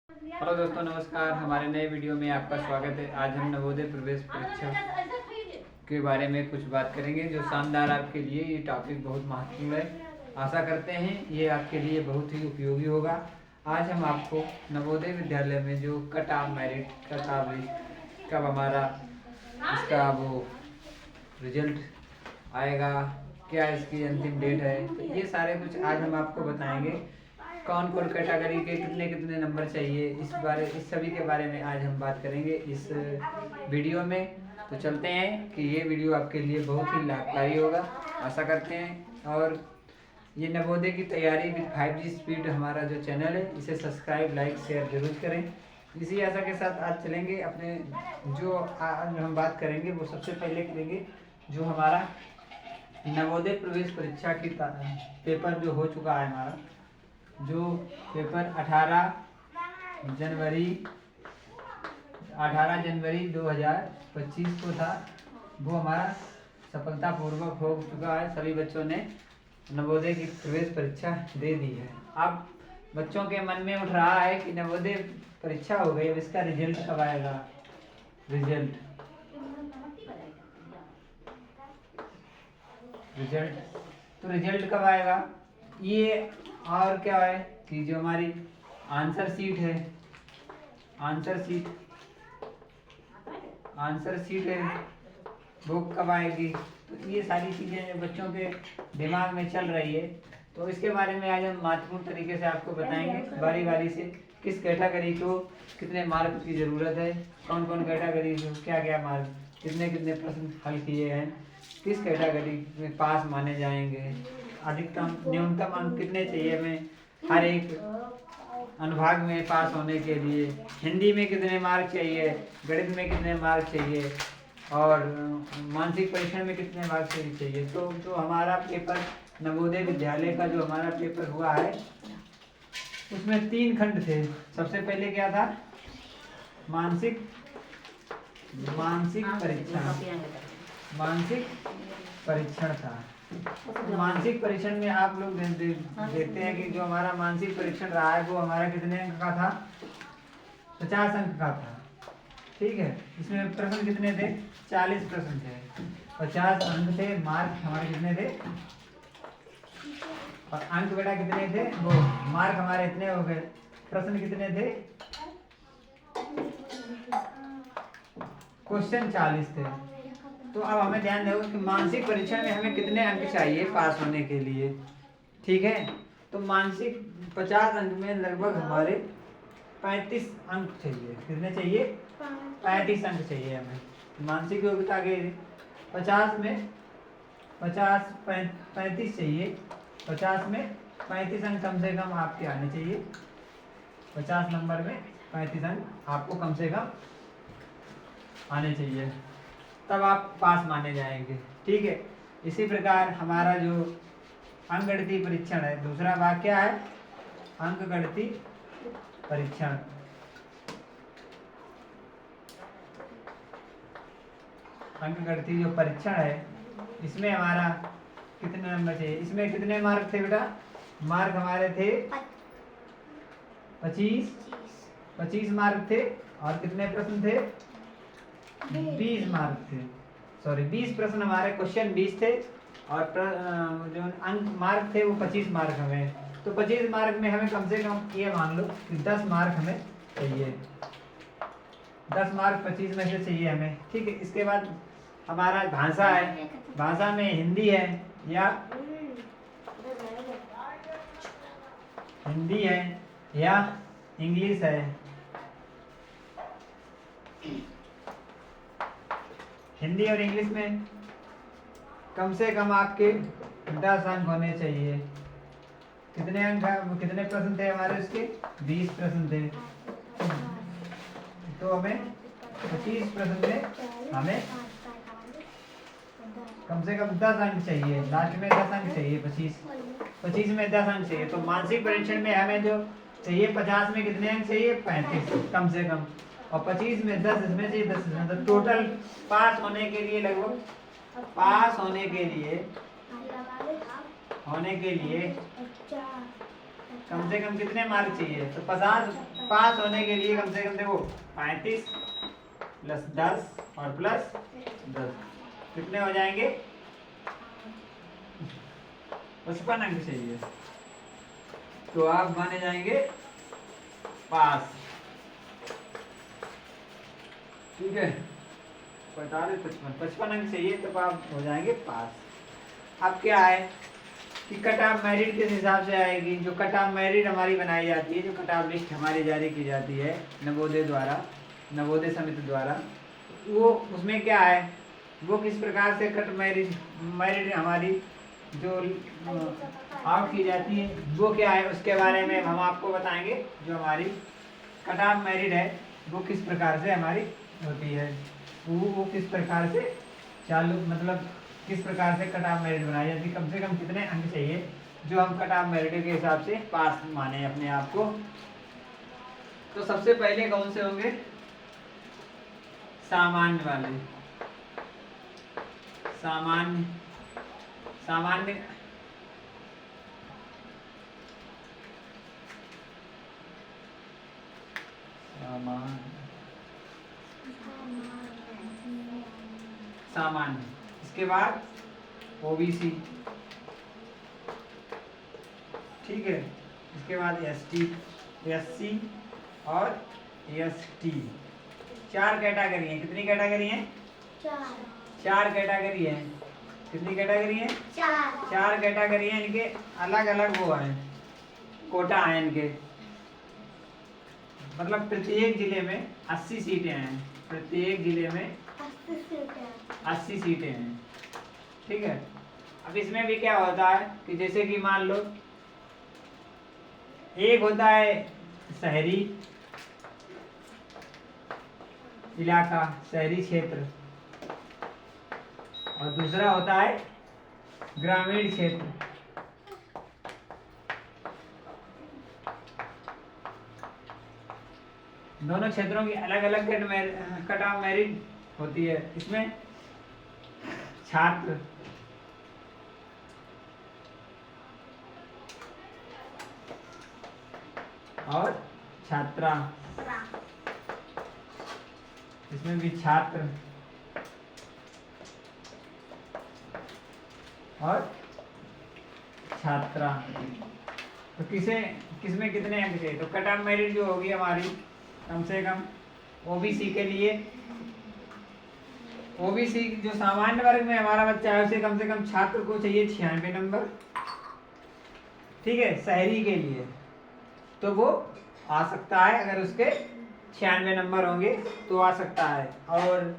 Hello दोस्तों, नमस्कार। हमारे नए वीडियो में आपका स्वागत है। आज हम नवोदय प्रवेश परीक्षा के बारे में कुछ बात करेंगे, जो शानदार आपके लिए ये टॉपिक बहुत महत्वपूर्ण है। आशा करते हैं ये आपके लिए बहुत ही उपयोगी होगा। आज हम आपको नवोदय विद्यालय में जो कट ऑफ मेरिट कब हमारा इसका वो रिजल्ट आएगा, क्या इसकी अंतिम डेट है, तो ये सारे कुछ आज हम आपको बताएंगे। कौन कौन कैटेगरी के कितने कितने नंबर चाहिए, इस सभी के बारे में आज हम बात करेंगे इस वीडियो में। तो चलते हैं कि ये वीडियो आपके लिए बहुत ही लाभकारी होगा, आशा करते हैं। और ये नवोदय की तैयारी विद 5G स्पीड हमारा जो चैनल है, इसे सब्सक्राइब लाइक शेयर जरूर करें। इसी आशा के साथ आज चलेंगे अपने जो आज हम बात करेंगे वो सबसे पहले करेंगे जो हमारा नवोदय प्रवेश परीक्षा की पेपर जो हो चुका है हमारा, जो पेपर 18 जनवरी 2025 को था, वो हमारा सफलतापूर्वक हो चुका है। सभी बच्चों ने नवोदय की प्रवेश परीक्षा दे दी है। अब बच्चों के मन में उठ रहा है कि नवोदय परीक्षा हो गई, अब इसका रिजल्ट कब आएगा। रिजल्ट कब आएगा। ये और क्या है कि जो हमारी आंसर शीट है वो कब आएगी। तो ये सारी चीज़ें बच्चों के दिमाग में चल रही है, तो इसके बारे में आज हम महत्वपूर्ण तरीके से आपको बताएंगे बारी बारी से। किस कैटेगरी को कितने मार्क की ज़रूरत है, कौन कौन कैटेगरी को क्या क्या मार्क, कितने कितने प्रश्न हल किए हैं, किस कैटेगरी में पास माने जाएंगे, अधिकतम न्यूनतम अंक कितने चाहिए हमें हर एक अनुभाग में पास होने के लिए, हिंदी में कितने मार्क चाहिए, गणित में कितने मार्क चाहिए, और मानसिक परीक्षण में कितने मार्क चाहिए। तो जो हमारा पेपर नवोदय विद्यालय का जो हमारा पेपर हुआ है, उसमें 3 खंड थे। सबसे पहले क्या था, मानसिक परीक्षण था। मानसिक परीक्षण में आप लोग देखते हैं कि जो हमारा मानसिक परीक्षण रहा है वो हमारा कितने अंक का था, 50 अंक का था। ठीक है, इसमें प्रश्न कितने थे, 40 प्रश्न थे, 50 अंक थे। मार्क हमारे कितने थे, और अंक बेटा कितने थे, वो मार्क हमारे इतने हो गए, प्रश्न कितने थे, क्वेश्चन 40 थे। तो अब हमें ध्यान दो कि मानसिक परीक्षण में हमें कितने अंक चाहिए पास होने के लिए। ठीक है, तो मानसिक 50 अंक में लगभग हमारे 35 अंक चाहिए। कितने चाहिए, 35 अंक चाहिए हमें मानसिक योग्यता के। 50 में 35 चाहिए, 50 में 35 अंक कम से कम आपके आने चाहिए। 50 नंबर में 35 अंक आपको कम से कम आने चाहिए, तब आप पास माने जाएंगे। ठीक है, इसी प्रकार हमारा जो अंकगणितीय परीक्षण है, दूसरा भाग क्या है, अंकगणितीय परीक्षण। अंकगणितीय जो परीक्षण है, इसमें हमारा कितने नंबर चाहिए, इसमें कितने मार्क थे बेटा, मार्क हमारे थे 25 मार्क थे, और कितने प्रश्न थे, 20 मार्क थे। सॉरी, 20 प्रश्न हमारे, क्वेश्चन 20 थे, और जो अंक मार्क थे वो 25 मार्क हमें। तो 25 मार्क में हमें कम से कम ये मान लो कि 10 मार्क हमें चाहिए, 10 मार्क 25 में से चाहिए हमें। ठीक है, इसके बाद हमारा भाषा है, भाषा में हिंदी है या इंग्लिश है। हिंदी और इंग्लिश में कम से कम आपके 10 अंक होने चाहिए। कितने अंक, कितने प्रश्न थे हमारे उसके, 20 प्रश्न थे। तो हमें 25 प्रश्न में हमें कम से कम 10 अंक चाहिए, लास्ट में 10 अंक चाहिए, 25 में 10 अंक चाहिए। तो मानसिक परीक्षण में हमें जो चाहिए 50 में कितने अंक चाहिए, 35 कम से कम, और 25 में 10, इसमें चाहिए 10, मतलब टोटल पास होने के लिए, लगभग पास होने के लिए कम से कम कितने मार्क चाहिए? तो 50 पास होने के लिए कम से कम देखो 35 प्लस 10 और प्लस 10 कितने हो जाएंगे? 55 अंक चाहिए। तो आप माने जाएंगे पास। ठीक है, 55 अंक चाहिए तो आप हो जाएंगे पास। अब क्या है कि कट ऑफ मेरिट किस हिसाब से आएगी? जो कट ऑफ मेरिट हमारी बनाई जाती है, जो कट ऑफ लिस्ट हमारी जारी की जाती है नवोदय द्वारा, नवोदय समिति द्वारा, वो उसमें क्या है, वो किस प्रकार से कट मेरिट हमारी जो आउट की जाती है वो क्या है, उसके बारे में हम आपको बताएंगे। जो हमारी कट ऑफ मेरिट है वो किस प्रकार से हमारी होती है, वो किस प्रकार से चालू, मतलब किस प्रकार से कट ऑफ मेरिट बनाई जाती है, कम से कम कितने अंक चाहिए जो हम कट ऑफ मेरिट के हिसाब से पास माने अपने आप को। तो सबसे पहले कौन से होंगे? सामान्य वाले। सामान्य सामान्य सामान्य, इसके बाद ओबीसी, ठीक है, इसके बाद एसटी, एससी और एसटी। 4 कैटेगरी हैं। कितनी कैटेगरी हैं? 4 कैटेगरी हैं। कितनी कैटेगरी हैं? 4 कैटेगरी हैं। इनके अलग अलग वो हैं, कोटा हैं इनके, मतलब प्रत्येक जिले में 80 सीटें हैं। प्रत्येक जिले में 80 सीटें हैं। ठीक है, अब इसमें भी क्या होता है कि जैसे कि मान लो एक होता है शहरी इलाका, शहरी क्षेत्र, और दूसरा होता है ग्रामीण क्षेत्र। दोनों क्षेत्रों की अलग अलग कट ऑफ मेरिट होती है। इसमें छात्र और छात्रा, इसमें भी छात्र और छात्रा। तो किसमें कितने अंक चाहिए? तो कट ऑफ मेरिट जो होगी हमारी कम से कम ओबीसी के लिए, ओबीसी जो सामान्य वर्ग में हमारा बच्चा है उसे कम से कम छात्र को चाहिए 96 नंबर। ठीक है, शहरी के लिए तो वो आ सकता है, अगर उसके 96 नंबर होंगे तो आ सकता है। और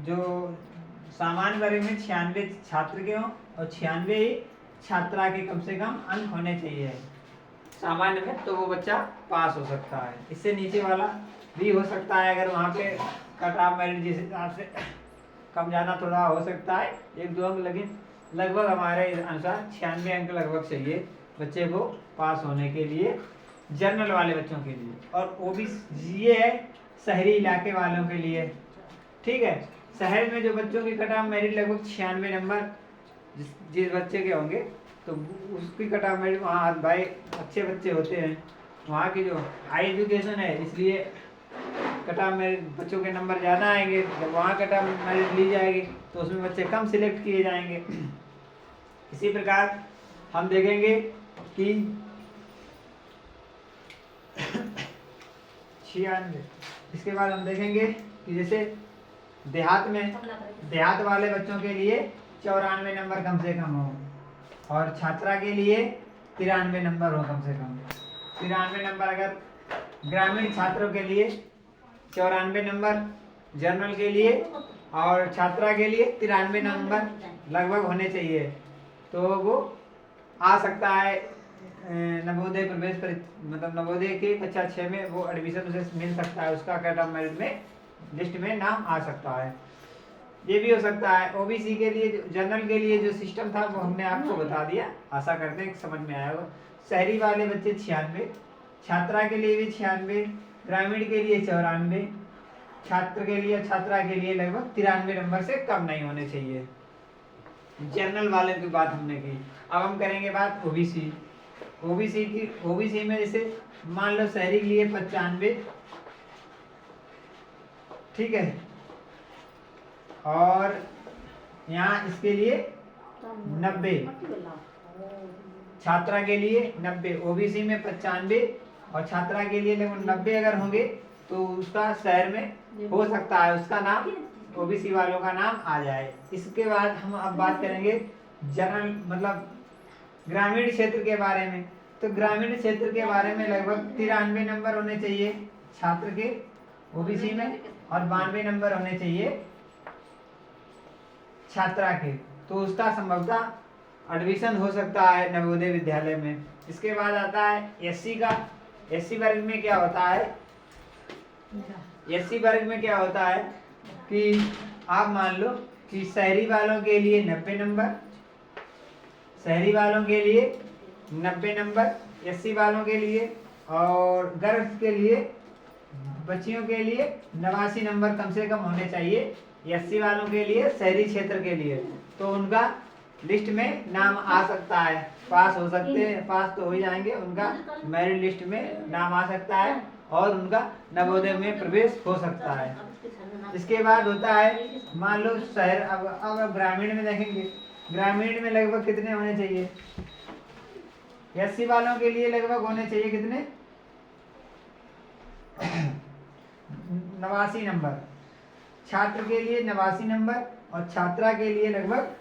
जो सामान्य वर्ग में 96 छात्र के हों और 96 ही छात्रा के कम से कम अंक होने चाहिए सामान्य में, तो वो बच्चा पास हो सकता है। इससे नीचे वाला भी हो सकता है, अगर वहाँ पे कट ऑफ मेरिट जिस हिसाब से कम जाना थोड़ा हो सकता है 1-2 अंक, लेकिन लगभग हमारे अनुसार 96 अंक लगभग चाहिए बच्चे को पास होने के लिए, जनरल वाले बच्चों के लिए। और ओबीसी ये है शहरी इलाके वालों के लिए। ठीक है, शहर में जो बच्चों की कट ऑफ मेरिट लगभग 96 नंबर जिस बच्चे के होंगे तो उसकी कट ऑफ मेरिट, वहाँ भाई अच्छे बच्चे होते हैं, वहाँ की जो हाई एजुकेशन है, इसलिए कट ऑफ मेरिट बच्चों के नंबर ज़्यादा आएंगे। जब वहाँ कट ऑफ मेरिट ली जाएगी तो उसमें बच्चे कम सिलेक्ट किए जाएंगे। इसी प्रकार हम देखेंगे कि 96, इसके बाद हम देखेंगे कि जैसे देहात वाले बच्चों के लिए 94 नंबर कम से कम हो, और छात्रा के लिए 93 नंबर हो कम से कम। 93 नंबर अगर ग्रामीण छात्रों के लिए 94 नंबर, जनरल के लिए और छात्रा के लिए 93 नंबर लगभग होने चाहिए, तो वो आ सकता है नवोदय प्रवेश मतलब नवोदय के कक्षा 6 में वो एडमिशन उसे मिल सकता है, उसका कट ऑफ मेरिट में लिस्ट में नाम आ सकता है। ये भी हो सकता है। ओबीसी के लिए, जनरल के लिए जो सिस्टम था वो हमने आपको बता दिया, आशा करते हैं समझ में आया होगा। शहरी वाले बच्चे 96, छात्रा के लिए भी 96, ग्रामीण के लिए 94, छात्र के लिए, छात्रा के लिए लगभग 93 नंबर से कम नहीं होने चाहिए। जनरल वाले की बात हमने की। अब हम करेंगे बात ओबीसी। ओबीसी में जैसे मान लो शहरी के लिए 95, ठीक है, और यहाँ इसके लिए 90, छात्रा के लिए 90, ओबीसी में 95 और छात्रा के लिए लगभग 90 अगर होंगे तो उसका शहर में हो सकता है उसका नाम ओबीसी वालों का नाम आ जाए। इसके बाद हम अब बात करेंगे जनरल मतलब ग्रामीण क्षेत्र के बारे में। तो ग्रामीण क्षेत्र के बारे में लगभग 93 नंबर होने चाहिए छात्र के ओबीसी में और 92 नंबर होने चाहिए छात्रा के, तो उसका संभवतः एडमिशन हो सकता है नवोदय विद्यालय में। इसके बाद आता है एससी का। एससी वर्ग में क्या होता है, एससी वर्ग में क्या होता है कि आप मान लो कि शहरी वालों के लिए 90 नंबर, शहरी वालों के लिए 90 नंबर एससी वालों के लिए, और गर्ल्स के लिए बच्चियों के लिए 89 नंबर कम से कम होने चाहिए एससी वालों के लिए शहरी क्षेत्र के लिए, तो उनका लिस्ट में नाम आ सकता है, पास हो सकते हैं, पास तो हो ही जाएंगे, उनका मेरिट लिस्ट में नाम आ सकता है और उनका नवोदय में प्रवेश हो सकता है। इसके बाद होता है मान लो शहर, अब ग्रामीण में देखेंगे, ग्रामीण में लगभग कितने होने चाहिए, एससी वालों के लिए लगभग होने चाहिए कितने 89 नंबर, छात्र के लिए 89 नंबर और छात्रा के लिए लगभग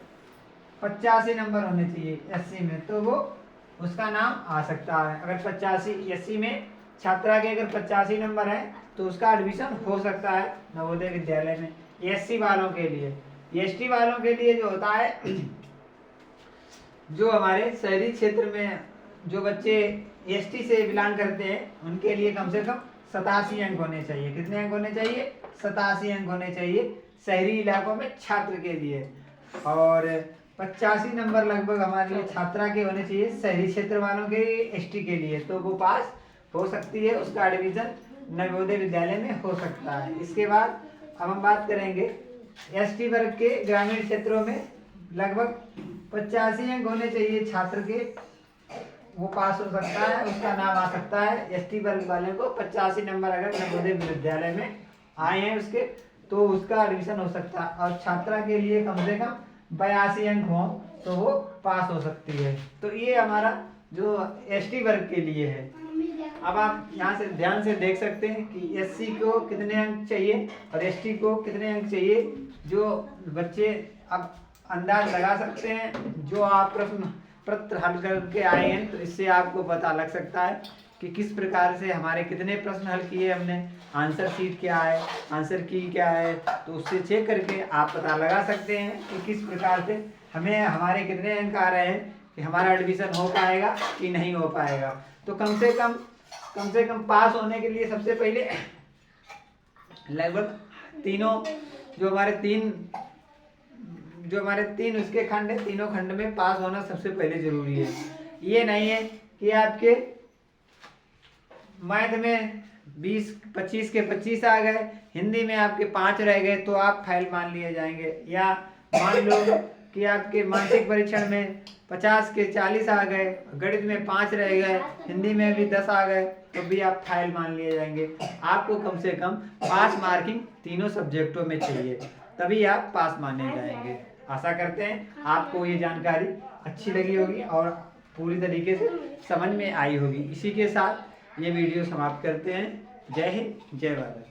85 नंबर होने चाहिए एससी में, तो वो उसका नाम आ सकता है। अगर 85 एससी में छात्रा के अगर 85 नंबर है तो उसका एडमिशन हो सकता है नवोदय विद्यालय में। एससी वालों के लिए, एसटी वालों के लिए जो होता है, जो हमारे शहरी क्षेत्र में जो बच्चे एसटी से बिलोंग करते हैं उनके लिए कम से कम 87 अंक होने चाहिए। कितने अंक होने चाहिए, 87 अंक होने चाहिए शहरी इलाकों में छात्र के लिए, और 85 नंबर लगभग हमारे लिए छात्रा के होने चाहिए शहरी क्षेत्र वालों के एसटी के लिए, तो वो पास हो सकती है, उसका एडमिशन नवोदय विद्यालय में हो सकता है। इसके बाद अब हम बात करेंगे एसटी वर्ग के ग्रामीण क्षेत्रों में लगभग 85 अंक होने चाहिए छात्र के, वो पास हो सकता है, उसका नाम आ सकता है। एसटी वर्ग वाले को 85 नंबर अगर नवोदय विद्यालय में आए हैं उसके, तो उसका एडमिशन हो सकता है, और छात्रा के लिए कम से कम 82 अंक हो तो वो पास हो सकती है। तो ये हमारा जो एसटी वर्ग के लिए है। अब आप यहाँ से ध्यान से देख सकते हैं कि एससी को कितने अंक चाहिए और एसटी को कितने अंक चाहिए, जो बच्चे अब अंदाज लगा सकते हैं। जो आप प्रश्न पत्र हल करके आए हैं तो इससे आपको पता लग सकता है कि किस प्रकार से हमारे कितने प्रश्न हल किए हमने, आंसर शीट क्या है, आंसर की क्या है, तो उससे चेक करके आप पता लगा सकते हैं कि किस प्रकार से हमें हमारे कितने अंक आ रहे हैं, कि हमारा एडमिशन हो पाएगा कि नहीं हो पाएगा। तो कम से कम पास होने के लिए सबसे पहले लगभग तीनों जो हमारे तीन उसके खंड है, तीनों खंड में पास होना सबसे पहले जरूरी है। ये नहीं है कि आपके मैथ में 25 के 25 आ गए, हिंदी में आपके 5 रह गए तो आप फेल मान लिए जाएंगे, या मान लो कि आपके मानसिक परीक्षण में 50 के 40 आ गए, गणित में 5 रह गए, हिंदी में भी 10 आ गए, तो भी आप फेल मान लिए जाएंगे। आपको कम से कम पास मार्किंग तीनों सब्जेक्टों में चाहिए, तभी आप पास माने जाएंगे। आशा करते हैं आपको ये जानकारी अच्छी लगी होगी और पूरी तरीके से समझ में आई होगी। इसी के साथ ये वीडियो समाप्त करते हैं। जय हिंद, जय भारत।